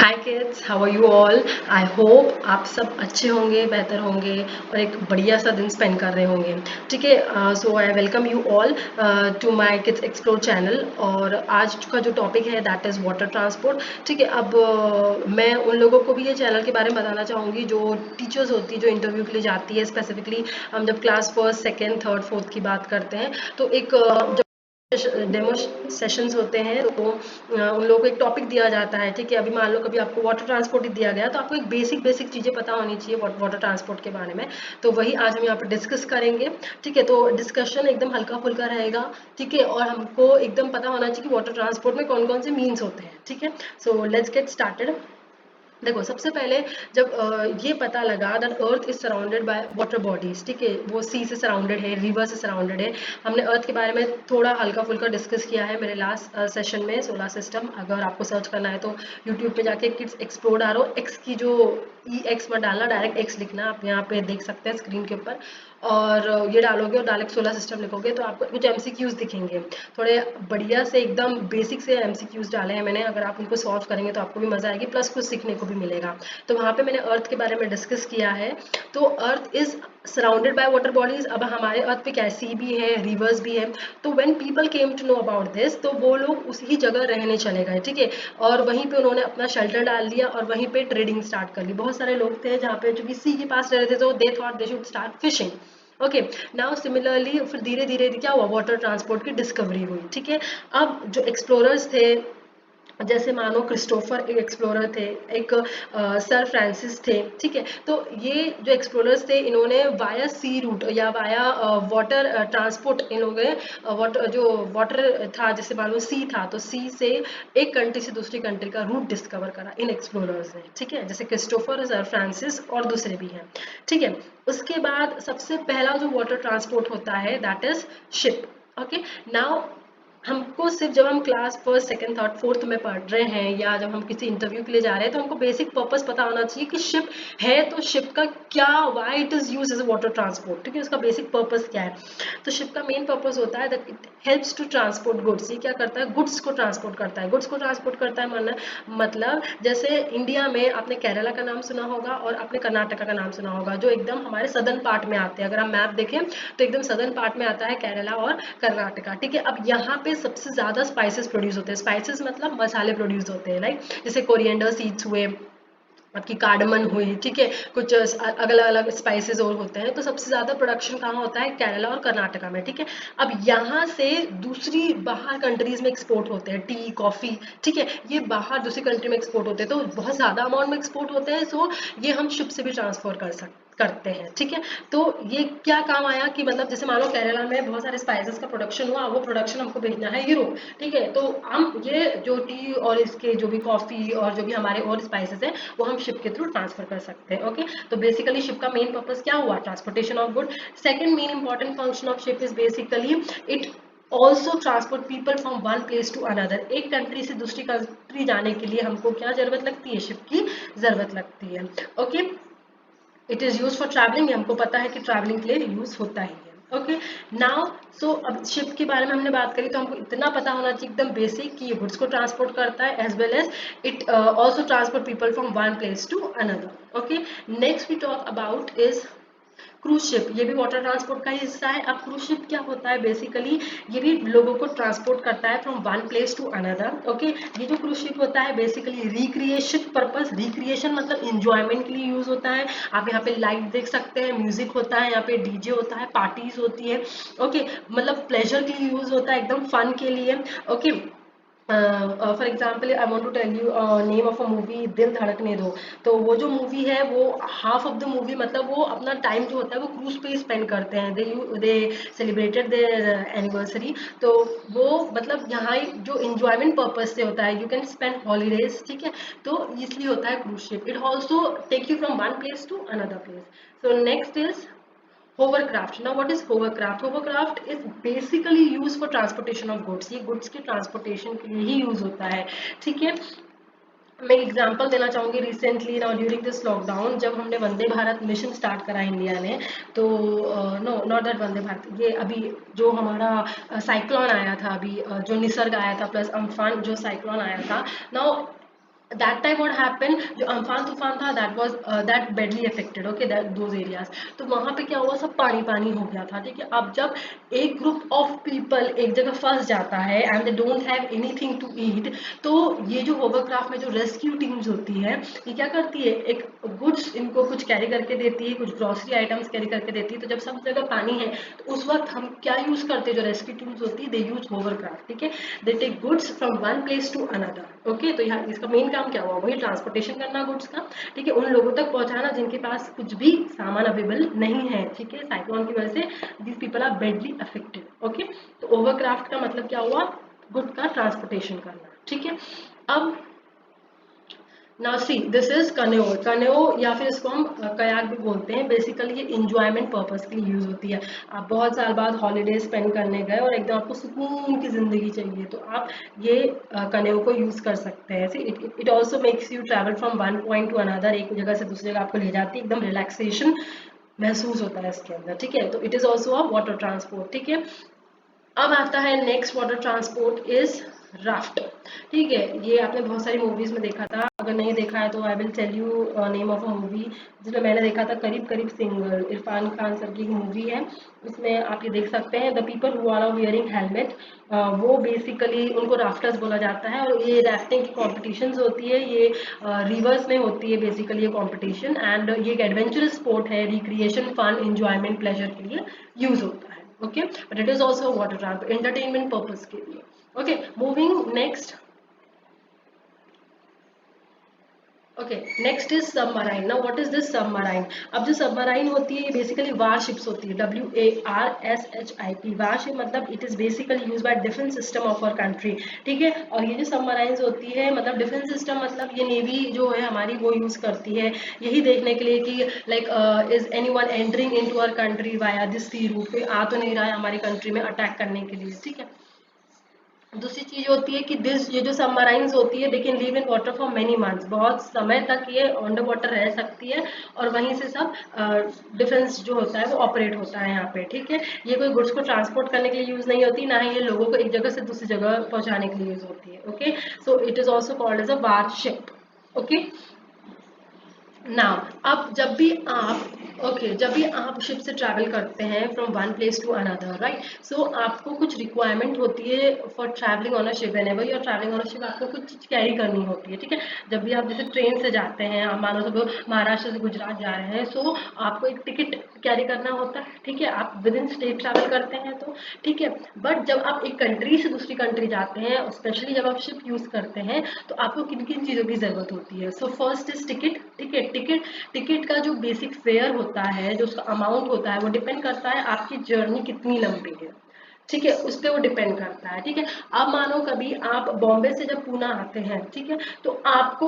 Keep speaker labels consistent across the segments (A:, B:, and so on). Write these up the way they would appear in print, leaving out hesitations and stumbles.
A: Hi kids, how are you all. I hope आप सब अच्छे होंगे, बेहतर होंगे और एक बढ़िया सा दिन स्पेंड कर रहे होंगे। ठीक है, so I welcome you all to my kids explore channel. और आज का जो टॉपिक है दैट इज़ वाटर ट्रांसपोर्ट। ठीक है, अब मैं उन लोगों को भी ये चैनल के बारे में बताना चाहूँगी जो टीचर्स होती है, जो इंटरव्यू के लिए जाती है। स्पेसिफिकली हम जब class first, second, third, fourth की बात करते हैं तो एक डेमो सेशंस होते हैं तो उन लोगों को एक टॉपिक दिया जाता है। ठीक है, अभी मान लो कभी आपको वाटर ट्रांसपोर्ट ही दिया गया तो आपको एक बेसिक बेसिक चीज़ें पता होनी चाहिए वाटर ट्रांसपोर्ट के बारे में। तो वही आज हम यहाँ पर डिस्कस करेंगे। ठीक है, तो डिस्कशन एकदम हल्का फुल्का रहेगा। ठीक है, और हमको एकदम पता होना चाहिए कि वाटर ट्रांसपोर्ट में कौन कौन से मीन्स होते हैं। ठीक है, सो लेट्स गेट स्टार्टेड। देखो, सबसे पहले जब ये पता लगा that earth is surrounded by water bodies. ठीक है, वो सी से सराउंडेड है, रिवर से सराउंडेड है। हमने अर्थ के बारे में थोड़ा हल्का फुल्का डिस्कस किया है मेरे लास्ट सेशन में, सोलर सिस्टम। अगर आपको सर्च करना है तो यूट्यूब पे जाके किड्स एक्सप्लोर आरो एक्स की जो EX में डालना, डायरेक्ट एक्स लिखना, आप यहाँ पे देख सकते हैं स्क्रीन के ऊपर। और ये डालोगे और डायरेक्ट सोलर सिस्टम लिखोगे तो आपको कुछ MCQs दिखेंगे। थोड़े बढ़िया से एकदम बेसिक से MCQs डाले हैं मैंने। अगर आप उनको सॉल्व करेंगे तो आपको भी मजा आएगी, प्लस कुछ सीखने को भी मिलेगा। तो वहाँ पे मैंने अर्थ के बारे में डिस्कस किया है। तो earth is surrounded by water bodies. अब हमारे अर्थ पे क्या, सी भी है, रिवर्स भी है। तो when people came to know about this तो वो लोग उसी जगह रहने चले गए। ठीक है, और वहीं पे उन्होंने अपना शेल्टर डाल दिया और वहीं पे ट्रेडिंग स्टार्ट कर ली। बहुत सारे लोग थे जहाँ पे, जो कि सी के पास रह रहे थे, तो they thought they should start fishing. Okay, now similarly फिर धीरे धीरे क्या हुआ, वाटर ट्रांसपोर्ट की डिस्कवरी हुई। ठीक है, अब जो एक्सप्लोरर्स थे, जैसे मानो क्रिस्टोफर एक एक्सप्लोरर थे, एक सर फ्रांसिस थे। ठीक है, तो ये जो एक्सप्लोरर्स थे इन्होंने वाया सी रूट या वाया वाटर ट्रांसपोर्ट, इन लोगों ने वाटर, जो वाटर था, जैसे मानो सी था, तो सी से एक कंट्री से दूसरी कंट्री का रूट डिस्कवर करा इन एक्सप्लोरर्स ने। ठीक है, जैसे क्रिस्टोफर, सर फ्रांसिस और दूसरे भी हैं। ठीक है, उसके बाद सबसे पहला जो वाटर ट्रांसपोर्ट होता है that is ship. Okay, now हमको सिर्फ जब हम class first, second, third, fourth में पढ़ रहे हैं या जब हम किसी इंटरव्यू के लिए जा रहे हैं तो हमको बेसिक पर्पस पता होना चाहिए कि शिप है तो शिप का क्या, why it is use as a water transport. ठीक है, उसका बेसिक पर्पस क्या है। तो शिप का मेन पर्पस होता है that it helps to transport goods. ये क्या करता है, गुड्स को ट्रांसपोर्ट करता है। गुड्स को ट्रांसपोर्ट करता है मतलब जैसे इंडिया में आपने केरला का नाम सुना होगा और आपने कर्नाटका का नाम सुना होगा, जो एकदम हमारे सदर्न पार्ट में आते हैं। अगर आप मैप देखें तो एकदम सदर्न पार्ट में आता है केरला और कर्नाटका। ठीक है, अब यहाँ पे सबसे ज़्यादा स्पाइसेस प्रोड्यूस होते हैं। स्पाइसेस मतलब मसाले प्रोड्यूस होते हैं, लाइक जैसे कोरिएंडर सीड्स हुए, आपकी कार्डमन हुई। ठीक है, कुछ अलग अलग स्पाइसेस और होते हैं। तो सबसे ज़्यादा प्रोडक्शन कहाँ होता है, केरला और कर्नाटका में। ठीक है, अब यहाँ से दूसरी बाहर कंट्रीज में एक्सपोर्ट होते हैं, टी, कॉफ़ी। ठीक है, ये बाहर दूसरी कंट्री में एक्सपोर्ट होते हैं, तो बहुत ज़्यादा अमाउंट में एक्सपोर्ट होते हैं। सो ये हम शिप से भी ट्रांसफर करते हैं। ठीक है, तो ये क्या काम आया कि मतलब जैसे मान लो केरला में बहुत सारे स्पाइसेस का प्रोडक्शन हुआ, वो प्रोडक्शन हमको भेजना है यूरोप। ठीक है, तो हम ये जो टी और इसके जो भी कॉफ़ी और जो भी हमारे और स्पाइसेस हैं वो हम शिप के थ्रू ट्रांसफर कर सकते हैं। ओके, तो बेसिकली शिप का मेन पर्पस क्या हुआ, transportation of good. Second main important function of ship is basically it also transport people from one place to another. एक कंट्री से दूसरी कंट्री जाने के लिए हमको क्या जरूरत लगती है, शिप की जरूरत लगती है। Okay, it is use for travelling, हमको पता है कि ट्रैवलिंग के लिए यूज होता ही है। ओके, नाउ सो अब शिप के बारे में हमने बात करी तो हमको इतना पता होना चाहिए एकदम बेसिक कि ये गुड्स को ट्रांसपोर्ट करता है as well as it also transport people from one place to another. Okay, next we talk about is cruise ship. ये भी वाटर ट्रांसपोर्ट का ही हिस्सा है। अब क्रूज शिप क्या होता है, बेसिकली ये भी लोगों को ट्रांसपोर्ट करता है from one place to another. Okay, ये जो क्रूज शिप होता है बेसिकली रिक्रिएशन पर्पस, रिक्रिएशन मतलब इंजॉयमेंट के लिए यूज होता है। आप यहाँ पे लाइट देख सकते हैं, म्यूजिक होता है, यहाँ पे डीजे होता है, पार्टीज होती है। ओके, मतलब प्लेजर के लिए यूज होता है, एकदम फन के लिए। Okay, for example I want to tell you name of a movie, Dil Dhadakne दो। तो वो जो मूवी है वो हाफ ऑफ द मूवी, मतलब वो अपना टाइम जो होता है वो क्रूज पे ही स्पेंड करते हैं। They celebrated their anniversary. तो वो मतलब यहाँ जो इंजॉयमेंट पर्पज से होता है, यू कैन स्पेंड हॉलीडेज। ठीक है, तो इसलिए होता है cruise ship. It also take you from one place to another place. So next is hovercraft. Now what is hovercraft, hovercraft is basically use for transportation of goods. ये goods के transportation के लिए ही यूज होता है। ठीक है, मैं example देना चाहूँगी। Recently now during this lockdown जब हमने वंदे भारत मिशन स्टार्ट करा इंडिया ने, तो no not that Vande Bharat, ये अभी जो हमारा साइक्लोन आया था, अभी जो निसर्ग आया था प्लस अम्फान जो साइक्लोन आया था। Now that time what happened, जो अम्फान तूफान था, that was that badly affected, okay, that those areas. तो वहाँ पे क्या हुआ, सब पानी पानी हो गया था, ठीक है। अब जब एक ग्रुप ऑफ पीपल एक जगह फंस जाता है and they don't have anything to eat, तो ये जो होवरक्राफ्ट में जो रेस्क्यू टीम्स होती है, ये क्या करती है, एक गुड्स इनको कुछ कैरी करके देती है, कुछ ग्रोसरी आइटम्स कैरी करके देती है। तो जब सब जगह पानी है तो उस वक्त हम क्या यूज करते हैं, जो रेस्क्यू टीम्स होती है, दे यूज होवरक्राफ्ट, ठीक है। They take goods from one place to another, okay. तो यहाँ इसका मेन काम क्या हुआ, वही ट्रांसपोर्टेशन करना गुड्स का, ठीक है, उन लोगों तक पहुंचाना जिनके पास कुछ भी सामान अवेलेबल नहीं है, ठीक है। साइक्लोन की वजह से these people are badly affected, okay. तो ओवरक्राफ्ट का मतलब क्या हुआ, गुड का ट्रांसपोर्टेशन करना, ठीक है। अब नाउ सी दिस इज कनेओ। कनेओ या फिर इसको हम कयाक भी बोलते हैं। बेसिकली ये इंजॉयमेंट पर्पस के लिए यूज होती है। आप बहुत साल बाद हॉलीडे स्पेंड करने गए और एकदम आपको सुकून की जिंदगी चाहिए, तो आप ये कनेओ को यूज कर सकते हैं। See it also makes you travel from one point two another, एक जगह से दूसरी जगह आपको ले जाती है, एकदम रिलैक्सेशन महसूस होता है इसके अंदर, ठीक है। तो it is also a water transport, ठीक है। अब आता है next water transport is raft, ठीक है। ये आपने बहुत सारी मूवीज में देखा था, अगर नहीं देखा है तो I will tell you name of a movie जिसमें मैंने देखा था, करीब करीब सिंगल, इरफान खान सर की एक मूवी है। उसमें आप ये देख सकते हैं, the people who are wearing helmet, वो बेसिकली उनको राफ्टर्स बोला जाता है। और ये राफ्टिंग की कॉम्पिटिशन्स होती है, ये रिवर्स में होती है बेसिकली ये कॉम्पिटिशन, एंड ये एक एडवेंचरस स्पोर्ट है, रिक्रिएशन, फन, इंजॉयमेंट, प्लेजर के लिए यूज होता है, okay, but it is also water transport entertainment purpose के लिए, okay। moving next, okay, next is submarine. Now what is this submarine. अब जो सबमराइन होती है ये बेसिकली वारशिप्स होती है, WARSHIP, वारशिप मतलब it is basically use by defence system of our country, ठीक है। और ये जो सबमराइंस होती है, मतलब डिफेंस सिस्टम मतलब ये नेवी जो है हमारी वो यूज करती है यही देखने के लिए कि like is anyone entering into our country via this sea route, कोई आ तो नहीं रहा है हमारी कंट्री में अटैक करने के लिए, ठीक है। दूसरी चीज होती है कि दिस ये जो सबमराइंस होती है they can live in water for many months, बहुत समय तक ये अंडर वाटर रह सकती है, और वहीं से सब डिफेंस जो होता है वो ऑपरेट होता है यहाँ पे, ठीक है। ये कोई गुड्स को ट्रांसपोर्ट करने के लिए यूज नहीं होती, ना ही ये लोगों को एक जगह से दूसरी जगह पहुंचाने के लिए यूज होती है, okay. So it is also called as a warship, okay. Now अब जब भी आप जब भी आप शिप से ट्रैवल करते हैं from one place to another, right, so आपको कुछ रिक्वायरमेंट होती है for traveling on a ship. Whenever you are traveling on a ship आपको कुछ चीज कैरी करनी होती है, ठीक है। जब भी आप जैसे ट्रेन से जाते हैं, आप मानो सब महाराष्ट्र से गुजरात जा रहे हैं, सो आपको एक टिकट कैरी करना होता है, ठीक है। आप विद इन स्टेट ट्रैवल करते हैं तो ठीक है। बट जब आप एक कंट्री से दूसरी कंट्री जाते हैं, स्पेशली जब आप शिप यूज करते हैं, तो आपको किन किन चीजों की जरूरत होती है। सो फर्स्ट इज टिकट, ठीक है। टिकट का जो बेसिक फेयर होता है, जो उसका अमाउंट होता है, वो डिपेंड करता है आपकी जर्नी कितनी लंबी है, ठीक है, उस पर वो डिपेंड करता है, ठीक है। अब मानो कभी आप बॉम्बे से जब पूना आते हैं, ठीक है, तो आपको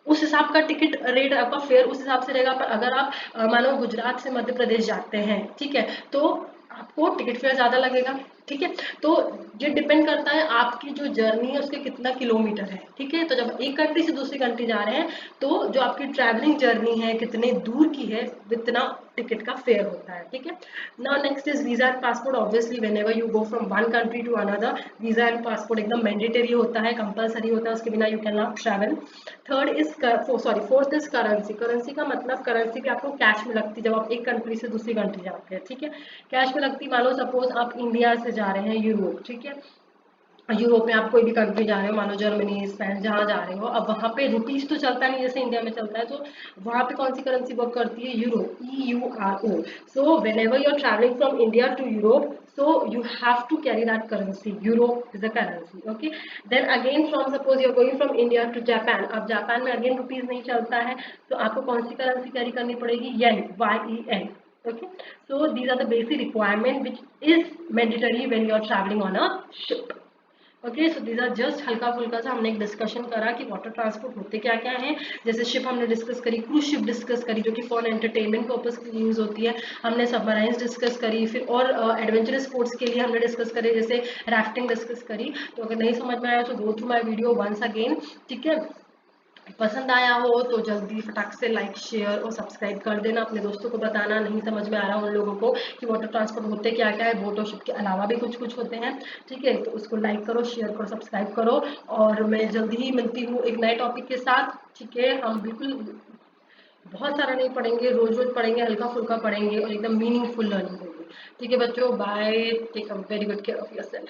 A: उस हिसाब का टिकट रेट, आपका फेयर उस हिसाब से रहेगा। पर अगर आप मानो गुजरात से मध्य प्रदेश जाते हैं, ठीक है, तो आपको टिकट फेयर ज्यादा लगेगा, ठीक है। तो ये डिपेंड करता है आपकी जो जर्नी है उसके कितना किलोमीटर है, ठीक है। तो जब एक कंट्री से दूसरी कंट्री जा रहे हैं, तो जो आपकी ट्रैवलिंग जर्नी है कितने दूर की है, इतना टिकट का फेयर होता है, ठीक है। Now next is visa and passport. Obviously whenever you go from one country to another, visa and passport एकदम मैंडेटरी होता है, कंपलसरी होता है, उसके बिना you can not travel. Third is fourth is currency. Currency का मतलब करेंसी भी आपको कैश में लगती है जब आप एक कंट्री से दूसरी कंट्री जाते हैं, ठीक है, कैश में लगती। मान लो सपोज आप इंडिया से जा रहे हैं यूरोप, ठीक है, यूरोप में आप कोई भी कंट्री जा रहे हो, मानो जर्मनी, स्पेन, जहाँ जा रहे हो, अब वहाँ पे रुपीज तो चलता नहीं जैसे इंडिया में चलता है, तो वहाँ पे कौन सी करेंसी वर्क करती है, euro, EURO। So whenever you are travelling from India to Europe, so you have to carry that currency, euro is a currency, okay। then again from suppose you're going from India to Japan, अब Japan में again rupees नहीं चलता है, तो आपको कौन सी currency carry करनी पड़ेगी, येन, YEN, okay। so these are the basic requirement which is mandatory when you are traveling on a ship, okay. So these are just हल्का फुल्का सा हमने एक डिस्कशन करा कि वाटर ट्रांसपोर्ट होते क्या क्या है। जैसे शिप हमने डिस्कस करी, क्रूज शिप डिस्कस करी जो कि फॉर एंटरटेनमेंट पर्पज के लिए यूज होती है, हमने सबमराइंस डिस्कस करी, फिर और एडवेंचरस स्पोर्ट्स के लिए हमने डिस्कस करे, जैसे राफ्टिंग डिस्कस करी। तो अगर नहीं समझ में आया तो go through my video once again, ठीक है। पसंद आया हो तो जल्दी फटाक से लाइक शेयर और सब्सक्राइब कर देना, अपने दोस्तों को बताना, नहीं समझ में आ रहा उन लोगों को कि वाटर ट्रांसपोर्ट होते क्या क्या है, फोटोशूट के अलावा भी कुछ कुछ होते हैं। ठीक है, तो उसको लाइक करो, शेयर करो, सब्सक्राइब करो, और मैं जल्दी ही मिलती हूँ एक नए टॉपिक के साथ। ठीक है, हम बिल्कुल बहुत सारा नहीं पढ़ेंगे, रोज रोज पढ़ेंगे, हल्का फुल्का पढ़ेंगे और एकदम मीनिंगफुल लर्निंग होगी। ठीक है बच्चों, bye, take a very good care of your self.